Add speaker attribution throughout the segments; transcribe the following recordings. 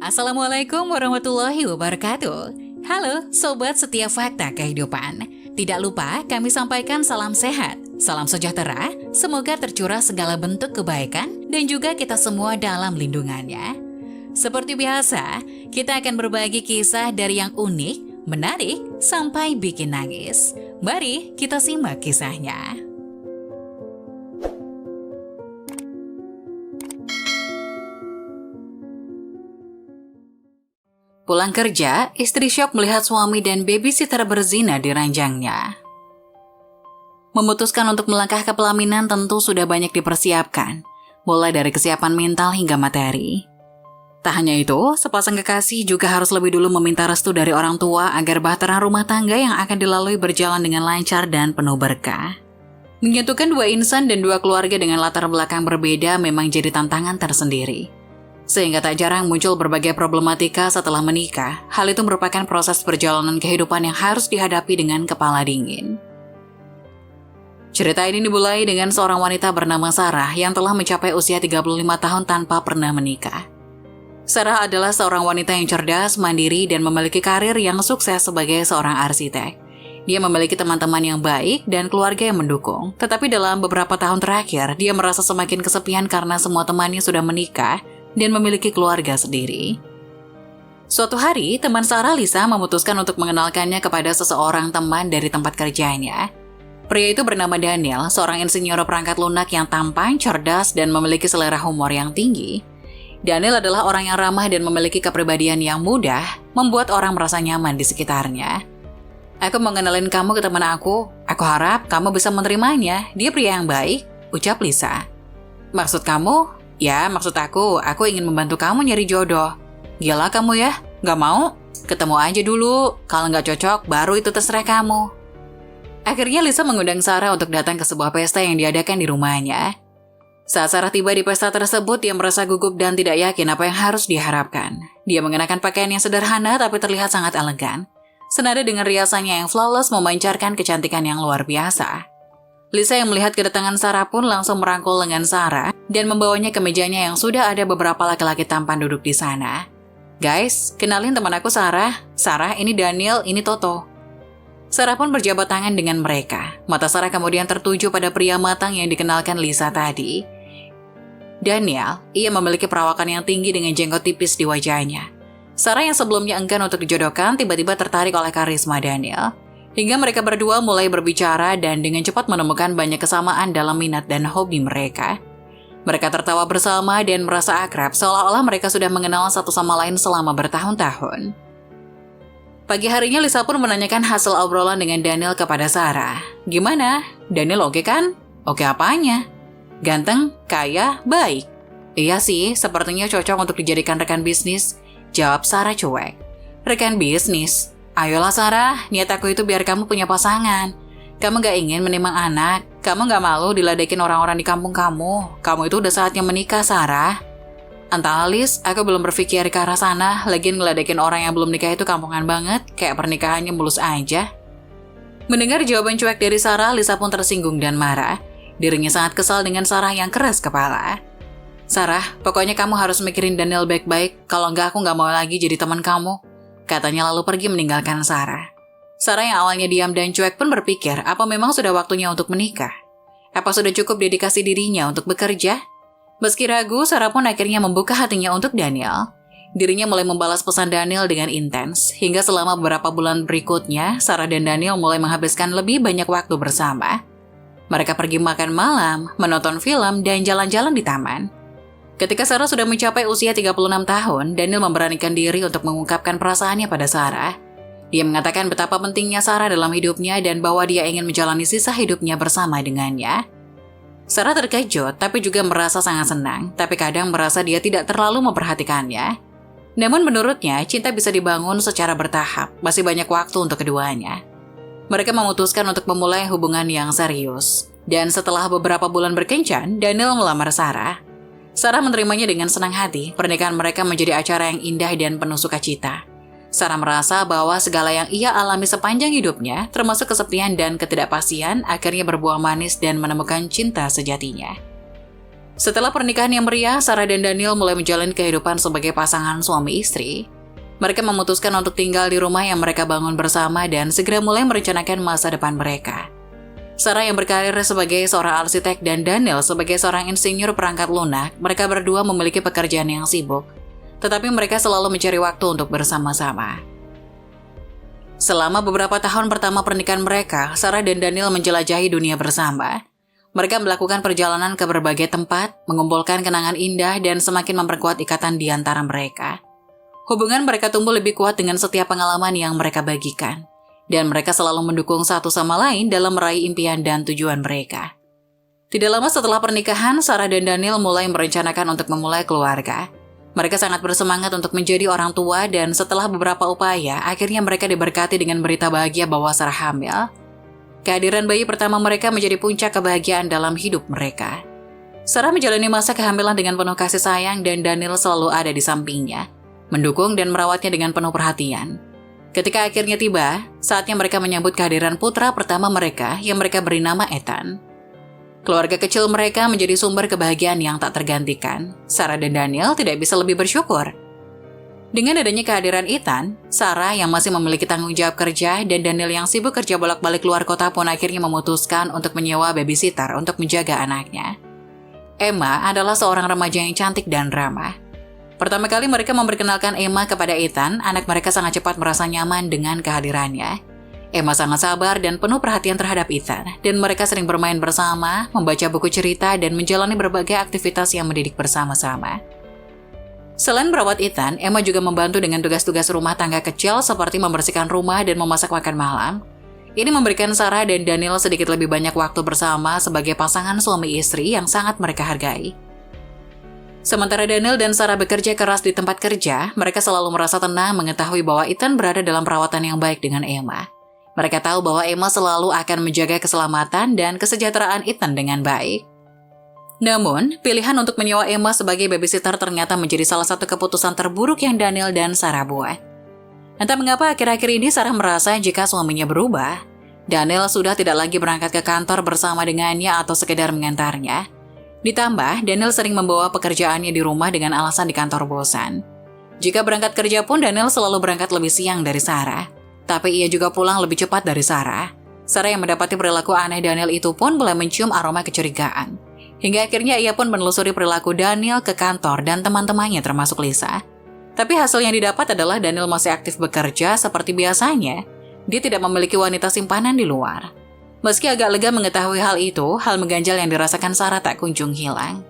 Speaker 1: Assalamualaikum warahmatullahi wabarakatuh. Halo Sobat Setiap Fakta Kehidupan. Tidak lupa kami sampaikan salam sehat, salam sejahtera, semoga tercurah segala bentuk kebaikan dan juga kita semua dalam lindungannya. Seperti biasa, kita akan berbagi kisah dari yang unik, menarik, sampai bikin nangis. Mari kita simak kisahnya. Pulang kerja, istri syok melihat suami dan babysitter berzina di ranjangnya. Memutuskan untuk melangkah ke pelaminan tentu sudah banyak dipersiapkan, mulai dari kesiapan mental hingga materi. Tak hanya itu, sepasang kekasih juga harus lebih dulu meminta restu dari orang tua agar bahtera rumah tangga yang akan dilalui berjalan dengan lancar dan penuh berkah. Menyatukan dua insan dan dua keluarga dengan latar belakang berbeda memang jadi tantangan tersendiri. Sehingga tak jarang muncul berbagai problematika setelah menikah. Hal itu merupakan proses perjalanan kehidupan yang harus dihadapi dengan kepala dingin. Cerita ini dimulai dengan seorang wanita bernama Sarah yang telah mencapai usia 35 tahun tanpa pernah menikah. Sarah adalah seorang wanita yang cerdas, mandiri, dan memiliki karir yang sukses sebagai seorang arsitek. Dia memiliki teman-teman yang baik dan keluarga yang mendukung. Tetapi dalam beberapa tahun terakhir, dia merasa semakin kesepian karena semua temannya sudah menikah dan memiliki keluarga sendiri. Suatu hari, teman Sarah, Lisa, memutuskan untuk mengenalkannya kepada seseorang teman dari tempat kerjanya. Pria itu bernama Daniel, seorang insinyur perangkat lunak yang tampan, cerdas, dan memiliki selera humor yang tinggi. Daniel adalah orang yang ramah dan memiliki kepribadian yang mudah, membuat orang merasa nyaman di sekitarnya. "Aku mau ngenalin kamu ke teman aku. Aku harap kamu bisa menerimanya. Dia pria yang baik," ucap Lisa. "Maksud kamu?" "Ya, maksud aku ingin membantu kamu nyari jodoh." "Gila kamu ya, gak mau? Ketemu aja dulu, kalau gak cocok baru itu terserah kamu." Akhirnya Lisa mengundang Sarah untuk datang ke sebuah pesta yang diadakan di rumahnya. Saat Sarah tiba di pesta tersebut, dia merasa gugup dan tidak yakin apa yang harus diharapkan. Dia mengenakan pakaian yang sederhana tapi terlihat sangat elegan. Senada dengan riasannya yang flawless memancarkan kecantikan yang luar biasa. Lisa yang melihat kedatangan Sarah pun langsung merangkul lengan Sarah dan membawanya ke mejanya yang sudah ada beberapa laki-laki tampan duduk di sana. "Guys, kenalin teman aku Sarah. Sarah, ini Daniel, ini Toto." Sarah pun berjabat tangan dengan mereka. Mata Sarah kemudian tertuju pada pria matang yang dikenalkan Lisa tadi. Daniel, ia memiliki perawakan yang tinggi dengan jenggot tipis di wajahnya. Sarah yang sebelumnya enggan untuk dijodohkan tiba-tiba tertarik oleh karisma Daniel. Hingga mereka berdua mulai berbicara dan dengan cepat menemukan banyak kesamaan dalam minat dan hobi mereka. Mereka tertawa bersama dan merasa akrab seolah-olah mereka sudah mengenal satu sama lain selama bertahun-tahun. Pagi harinya Lisa pun menanyakan hasil obrolan dengan Daniel kepada Sarah. "Gimana? Daniel oke kan?" "Oke apanya?" "Ganteng, kaya, baik." "Iya sih, sepertinya cocok untuk dijadikan rekan bisnis," jawab Sarah cuek. "Rekan bisnis? Ayolah Sarah, niat aku itu biar kamu punya pasangan. Kamu gak ingin menimang anak, kamu gak malu diledekin orang-orang di kampung kamu. Kamu itu udah saatnya menikah, Sarah." "Entah Lis, aku belum berpikir ke arah sana, lagian ngeledekin orang yang belum nikah itu kampungan banget, kayak pernikahannya mulus aja." Mendengar jawaban cuek dari Sarah, Lisa pun tersinggung dan marah. Dirinya sangat kesal dengan Sarah yang keras kepala. "Sarah, pokoknya kamu harus mikirin Daniel baik-baik, kalau enggak aku gak mau lagi jadi teman kamu," katanya lalu pergi meninggalkan Sarah. Sarah yang awalnya diam dan cuek pun berpikir apa memang sudah waktunya untuk menikah. Apa sudah cukup dedikasi dirinya untuk bekerja? Meski ragu, Sarah pun akhirnya membuka hatinya untuk Daniel. Dirinya mulai membalas pesan Daniel dengan intens, hingga selama beberapa bulan berikutnya, Sarah dan Daniel mulai menghabiskan lebih banyak waktu bersama. Mereka pergi makan malam, menonton film, dan jalan-jalan di taman. Ketika Sarah sudah mencapai usia 36 tahun, Daniel memberanikan diri untuk mengungkapkan perasaannya pada Sarah. Dia mengatakan betapa pentingnya Sarah dalam hidupnya dan bahwa dia ingin menjalani sisa hidupnya bersama dengannya. Sarah terkejut, tapi juga merasa sangat senang, tapi kadang merasa dia tidak terlalu memperhatikannya. Namun menurutnya, cinta bisa dibangun secara bertahap, masih banyak waktu untuk keduanya. Mereka memutuskan untuk memulai hubungan yang serius. Dan setelah beberapa bulan berkencan, Daniel melamar Sarah. Sarah menerimanya dengan senang hati. Pernikahan mereka menjadi acara yang indah dan penuh sukacita. Sarah merasa bahwa segala yang ia alami sepanjang hidupnya, termasuk kesepian dan ketidakpastian, akhirnya berbuah manis dan menemukan cinta sejatinya. Setelah pernikahan yang meriah, Sarah dan Daniel mulai menjalani kehidupan sebagai pasangan suami istri. Mereka memutuskan untuk tinggal di rumah yang mereka bangun bersama dan segera mulai merencanakan masa depan mereka. Sarah yang berkarir sebagai seorang arsitek dan Daniel sebagai seorang insinyur perangkat lunak, mereka berdua memiliki pekerjaan yang sibuk. Tetapi mereka selalu mencari waktu untuk bersama-sama. Selama beberapa tahun pertama pernikahan mereka, Sarah dan Daniel menjelajahi dunia bersama. Mereka melakukan perjalanan ke berbagai tempat, mengumpulkan kenangan indah dan semakin memperkuat ikatan di antara mereka. Hubungan mereka tumbuh lebih kuat dengan setiap pengalaman yang mereka bagikan. Dan mereka selalu mendukung satu sama lain dalam meraih impian dan tujuan mereka. Tidak lama setelah pernikahan, Sarah dan Daniel mulai merencanakan untuk memulai keluarga. Mereka sangat bersemangat untuk menjadi orang tua dan setelah beberapa upaya, akhirnya mereka diberkati dengan berita bahagia bahwa Sarah hamil. Kehadiran bayi pertama mereka menjadi puncak kebahagiaan dalam hidup mereka. Sarah menjalani masa kehamilan dengan penuh kasih sayang dan Daniel selalu ada di sampingnya, mendukung dan merawatnya dengan penuh perhatian. Ketika akhirnya tiba, saatnya mereka menyambut kehadiran putra pertama mereka yang mereka beri nama Ethan. Keluarga kecil mereka menjadi sumber kebahagiaan yang tak tergantikan. Sarah dan Daniel tidak bisa lebih bersyukur. Dengan adanya kehadiran Ethan, Sarah yang masih memiliki tanggung jawab kerja dan Daniel yang sibuk kerja bolak-balik luar kota pun akhirnya memutuskan untuk menyewa babysitter untuk menjaga anaknya. Emma adalah seorang remaja yang cantik dan ramah. Pertama kali mereka memperkenalkan Emma kepada Ethan, anak mereka sangat cepat merasa nyaman dengan kehadirannya. Emma sangat sabar dan penuh perhatian terhadap Ethan, dan mereka sering bermain bersama, membaca buku cerita, dan menjalani berbagai aktivitas yang mendidik bersama-sama. Selain merawat Ethan, Emma juga membantu dengan tugas-tugas rumah tangga kecil seperti membersihkan rumah dan memasak makan malam. Ini memberikan Sarah dan Daniel sedikit lebih banyak waktu bersama sebagai pasangan suami istri yang sangat mereka hargai. Sementara Daniel dan Sarah bekerja keras di tempat kerja, mereka selalu merasa tenang mengetahui bahwa Ethan berada dalam perawatan yang baik dengan Emma. Mereka tahu bahwa Emma selalu akan menjaga keselamatan dan kesejahteraan Ethan dengan baik. Namun, pilihan untuk menyewa Emma sebagai babysitter ternyata menjadi salah satu keputusan terburuk yang Daniel dan Sarah buat. Entah mengapa akhir-akhir ini Sarah merasa jika suaminya berubah. Daniel sudah tidak lagi berangkat ke kantor bersama dengannya atau sekedar mengantarnya. Ditambah, Daniel sering membawa pekerjaannya di rumah dengan alasan di kantor bosan. Jika berangkat kerja pun Daniel selalu berangkat lebih siang dari Sarah. Tapi ia juga pulang lebih cepat dari Sarah. Sarah yang mendapati perilaku aneh Daniel itu pun mulai mencium aroma kecurigaan. Hingga akhirnya ia pun menelusuri perilaku Daniel ke kantor dan teman-temannya termasuk Lisa. Tapi hasil yang didapat adalah Daniel masih aktif bekerja seperti biasanya. Dia tidak memiliki wanita simpanan di luar. Meski agak lega mengetahui hal itu, hal mengganjal yang dirasakan Sarah tak kunjung hilang.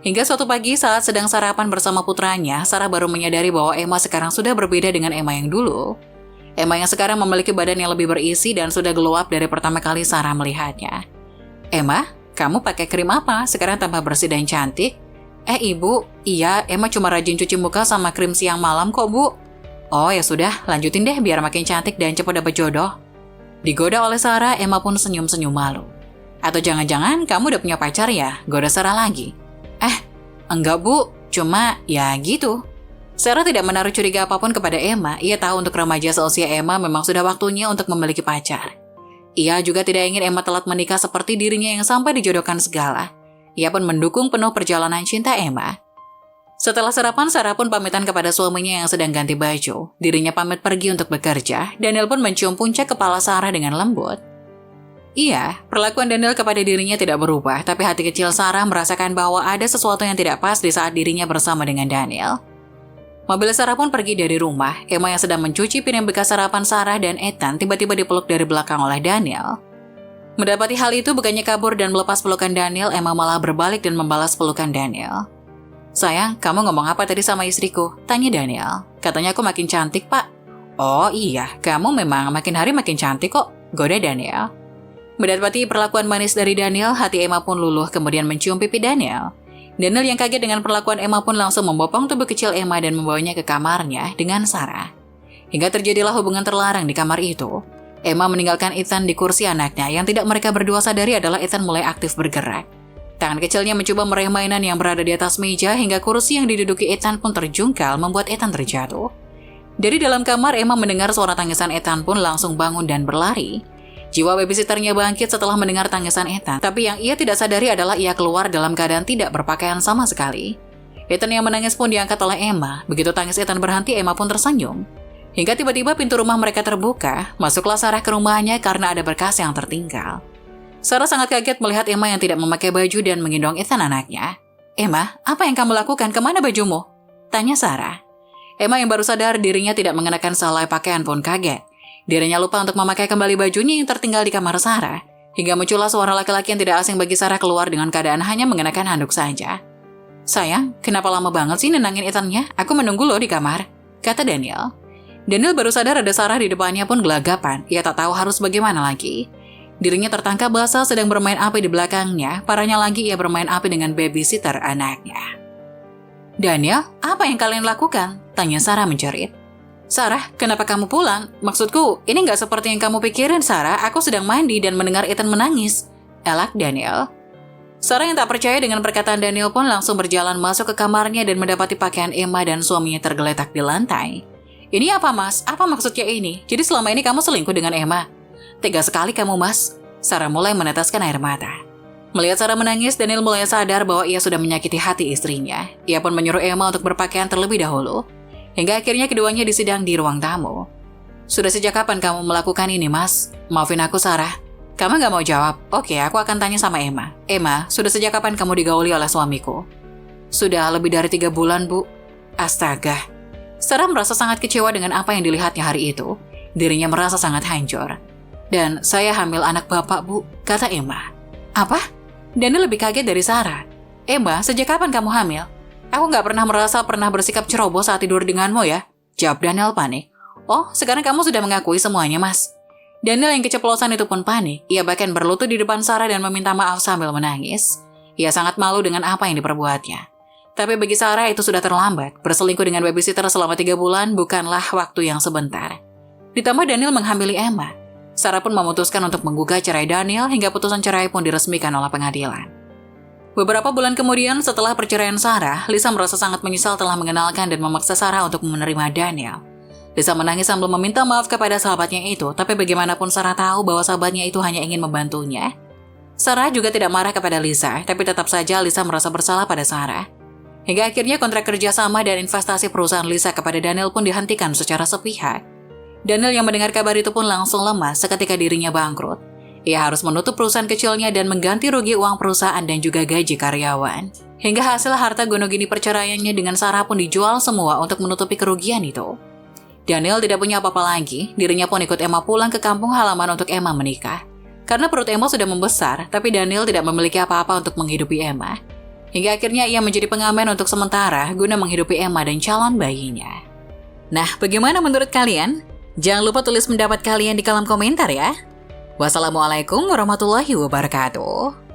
Speaker 1: Hingga suatu pagi saat sedang sarapan bersama putranya, Sarah baru menyadari bahwa Emma sekarang sudah berbeda dengan Emma yang dulu. Emma yang sekarang memiliki badan yang lebih berisi dan sudah glow up dari pertama kali Sarah melihatnya. Emma, kamu pakai krim apa? Sekarang tambah bersih dan cantik. Ibu, iya Emma cuma rajin cuci muka sama krim siang malam kok bu. Oh ya sudah, lanjutin deh biar makin cantik dan cepat dapat jodoh. Digoda oleh Sarah, Emma pun senyum-senyum malu. Atau jangan-jangan kamu udah punya pacar ya? Goda Sarah lagi. Enggak bu, cuma ya gitu. Sarah tidak menaruh curiga apapun kepada Emma. Ia tahu untuk remaja seusia Emma memang sudah waktunya untuk memiliki pacar. Ia juga tidak ingin Emma telat menikah seperti dirinya yang sampai dijodohkan segala. Ia pun mendukung penuh perjalanan cinta Emma. Setelah sarapan, Sarah pun pamitan kepada suaminya yang sedang ganti baju. Dirinya pamit pergi untuk bekerja. Daniel pun mencium puncak kepala Sarah dengan lembut. Iya, perlakuan Daniel kepada dirinya tidak berubah, tapi hati kecil Sarah merasakan bahwa ada sesuatu yang tidak pas di saat dirinya bersama dengan Daniel. Mobil Sarah pun pergi dari rumah. Emma yang sedang mencuci piring bekas sarapan Sarah dan Ethan tiba-tiba dipeluk dari belakang oleh Daniel. Mendapati hal itu bukannya kabur dan melepas pelukan Daniel, Emma malah berbalik dan membalas pelukan Daniel. Sayang, kamu ngomong apa tadi sama istriku? Tanya Daniel. Katanya aku makin cantik, Pak. Oh iya, kamu memang makin hari makin cantik kok, goda Daniel. Mendapati perlakuan manis dari Daniel, hati Emma pun luluh kemudian mencium pipi Daniel. Daniel yang kaget dengan perlakuan Emma pun langsung membopong tubuh kecil Emma dan membawanya ke kamarnya dengan Sarah. Hingga terjadilah hubungan terlarang di kamar itu. Emma meninggalkan Ethan di kursi anaknya. Yang tidak mereka berdua sadari adalah Ethan mulai aktif bergerak. Tangan kecilnya mencoba meraih mainan yang berada di atas meja hingga kursi yang diduduki Ethan pun terjungkal membuat Ethan terjatuh. Dari dalam kamar, Emma mendengar suara tangisan Ethan pun langsung bangun dan berlari. Jiwa babysitternya bangkit setelah mendengar tangisan Ethan, tapi yang ia tidak sadari adalah ia keluar dalam keadaan tidak berpakaian sama sekali. Ethan yang menangis pun diangkat oleh Emma. Begitu tangis Ethan berhenti, Emma pun tersenyum. Hingga tiba-tiba pintu rumah mereka terbuka, masuklah Sarah ke rumahnya karena ada berkas yang tertinggal. Sarah sangat kaget melihat Emma yang tidak memakai baju dan menggendong Ethan anaknya. "Emma, apa yang kamu lakukan? Kemana bajumu?" tanya Sarah. Emma yang baru sadar dirinya tidak mengenakan sehelai pakaian pun kaget. Dirinya lupa untuk memakai kembali bajunya yang tertinggal di kamar Sarah. Hingga muncullah suara laki-laki yang tidak asing bagi Sarah keluar dengan keadaan hanya mengenakan handuk saja. "Sayang, kenapa lama banget sih nenangin Ethan-nya? Aku menunggu loh di kamar," kata Daniel. Daniel baru sadar ada Sarah di depannya pun gelagapan. Ia tak tahu harus bagaimana lagi. Dirinya tertangkap basah sedang bermain api di belakangnya. Parahnya lagi ia bermain api dengan babysitter anaknya. "Daniel, apa yang kalian lakukan?" tanya Sarah menjerit. "Sarah, kenapa kamu pulang? Maksudku, ini nggak seperti yang kamu pikirin, Sarah. Aku sedang mandi dan mendengar Ethan menangis," elak Daniel. Sarah yang tak percaya dengan perkataan Daniel pun langsung berjalan masuk ke kamarnya dan mendapati pakaian Emma dan suaminya tergeletak di lantai. "Ini apa, Mas? Apa maksudnya ini? Jadi selama ini kamu selingkuh dengan Emma?" "Tega sekali kamu, Mas." Sarah mulai meneteskan air mata. Melihat Sarah menangis, Daniel mulai sadar bahwa ia sudah menyakiti hati istrinya. Ia pun menyuruh Emma untuk berpakaian terlebih dahulu. Hingga akhirnya keduanya disidang di ruang tamu. "Sudah sejak kapan kamu melakukan ini, Mas?" "Maafin aku, Sarah." "Kamu nggak mau jawab? Oke, aku akan tanya sama Emma." "Emma, sudah sejak kapan kamu digauli oleh suamiku?" "Sudah lebih dari 3 bulan, Bu." Astaga. Sarah merasa sangat kecewa dengan apa yang dilihatnya hari itu. Dirinya merasa sangat hancur. "Dan saya hamil anak Bapak, Bu," kata Emma. "Apa?" Daniel lebih kaget dari Sarah. "Emma, sejak kapan kamu hamil?" "Aku nggak pernah merasa pernah bersikap ceroboh saat tidur denganmu ya," jawab Daniel panik. "Oh, sekarang kamu sudah mengakui semuanya, Mas." Daniel yang keceplosan itu pun panik. Ia bahkan berlutut di depan Sarah dan meminta maaf sambil menangis. Ia sangat malu dengan apa yang diperbuatnya. Tapi bagi Sarah itu sudah terlambat. Berselingkuh dengan babysitter selama 3 bulan bukanlah waktu yang sebentar. Ditambah Daniel menghamili Emma. Sarah pun memutuskan untuk menggugat cerai Daniel hingga putusan cerai pun diresmikan oleh pengadilan. Beberapa bulan kemudian setelah perceraian Sarah, Lisa merasa sangat menyesal telah mengenalkan dan memaksa Sarah untuk menerima Daniel. Lisa menangis sambil meminta maaf kepada sahabatnya itu, tapi bagaimanapun Sarah tahu bahwa sahabatnya itu hanya ingin membantunya. Sarah juga tidak marah kepada Lisa, tapi tetap saja Lisa merasa bersalah pada Sarah. Hingga akhirnya kontrak kerjasama dan investasi perusahaan Lisa kepada Daniel pun dihentikan secara sepihak. Daniel yang mendengar kabar itu pun langsung lemas seketika dirinya bangkrut. Ia harus menutup perusahaan kecilnya dan mengganti rugi uang perusahaan dan juga gaji karyawan. Hingga hasil harta gono gini perceraiannya dengan Sarah pun dijual semua untuk menutupi kerugian itu. Daniel tidak punya apa-apa lagi, dirinya pun ikut Emma pulang ke kampung halaman untuk Emma menikah. Karena perut Emma sudah membesar, tapi Daniel tidak memiliki apa-apa untuk menghidupi Emma. Hingga akhirnya ia menjadi pengamen untuk sementara guna menghidupi Emma dan calon bayinya. Nah, bagaimana menurut kalian? Jangan lupa tulis pendapat kalian di kolom komentar ya. Wassalamualaikum warahmatullahi wabarakatuh.